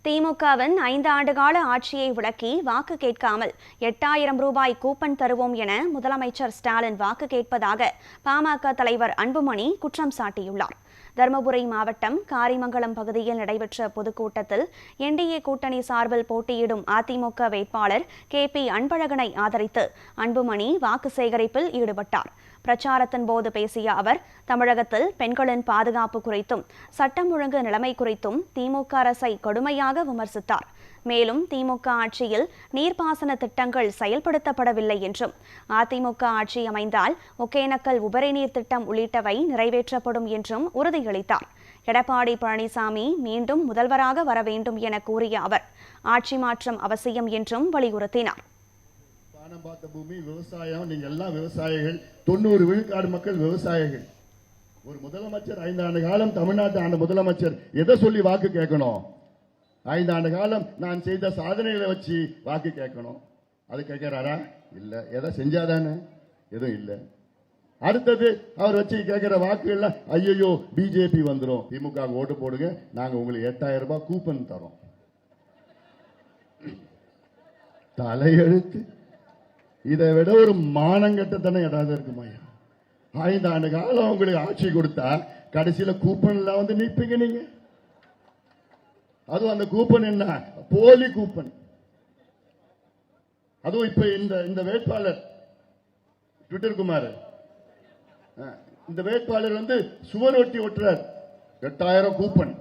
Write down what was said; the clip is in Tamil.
திமுகவின் 5 ஆண்டுகால ஆட்சியை விளக்கி வாக்கு கேட்காமல் 8000 ரூபாய் கூப்பன் தருவோம் என முதலமைச்சர் ஸ்டாலின் வாக்கு கேட்பதாக பாமக தலைவர் அன்புமணி குற்றம் சாட்டியுள்ளார். தருமபுரி மாவட்டம் காரிமங்கலம் பகுதியில் நடைபெற்ற பொதுக்கூட்டத்தில் என்டிஏ கூட்டணி சார்பில் போட்டியிடும் அதிமுக வேட்பாளர் KP அன்பழகனை ஆதரித்து அன்புமணி வாக்கு சேகரிப்பில் ஈடுபட்டார். பிரச்சாரத்தின் போது பேசிய அவர், தமிழகத்தில் பெண்களின் பாதுகாப்பு குறித்தும் சட்டம் ஒழுங்கு நிலைமை குறித்தும் திமுக அரசை கடுமையாக விமர்சித்தார். மேலும் திமுக ஆட்சியில் நீர்ப்பாசன திட்டங்கள் செயல்படுத்தப்படவில்லை என்றும், அதிமுக ஆட்சி அமைந்தால் ஒகேனக்கல் உபரி நீர் திட்டம் உள்ளிட்டவை நிறைவேற்றப்படும் என்றும் உறுதியளித்தார். எடப்பாடி பழனிசாமி மீண்டும் முதல்வராக வர வேண்டும் என கூறிய அவர், ஆட்சி மாற்றம் அவசியம் என்றும் வலியுறுத்தினார். பூமி விவசாயம், நீங்க எல்லாம் விவசாயிகள், 90 விழுக்காடு மக்கள் விவசாயிகள். ஒரு முதலமைச்சர் 5 ஆண்டு காலம் தமிழ்நாட்டு ஆண்ட முதலமைச்சர் எதை சொல்லி வாக்கு கேட்கணும்? 5 ஆண்டு காலம் நான் செய்த சாதனைகளை வச்சு வாக்கு கேட்கணும். அது கேட்கிறாரா? இல்ல. எதை செஞ்சாதானே? எதுவும் இல்ல. அடுத்தது அவர் வச்சு கேட்கிற வாக்குகள்லாம், ஐயோ பிஜேபி வந்துடும், திமுக ஓட்டு போடுங்க, நாங்க உங்களுக்கு 8000 ரூபாய் கூப்பன் தரோம். தலையெழுத்து. இதை விட ஒரு மானங்கட்டத்தனம் ஏதாவது இருக்குமா? 5 ஆண்டு காலம் உங்களுக்கு ஆட்சி கொடுத்தா கடைசியில கூப்பன்ல வந்து நிற்பீங்க நீங்க. அதுவும் அந்த கூப்பன் என்ன? போலி கூப்பன். அதுவும் இப்ப இந்த வேட்பாளர் ட்விட்டர் குமார், இந்த வேட்பாளர் வந்து சுவர் ஒட்டி ஒட்டுறார் 8000 கூப்பன்.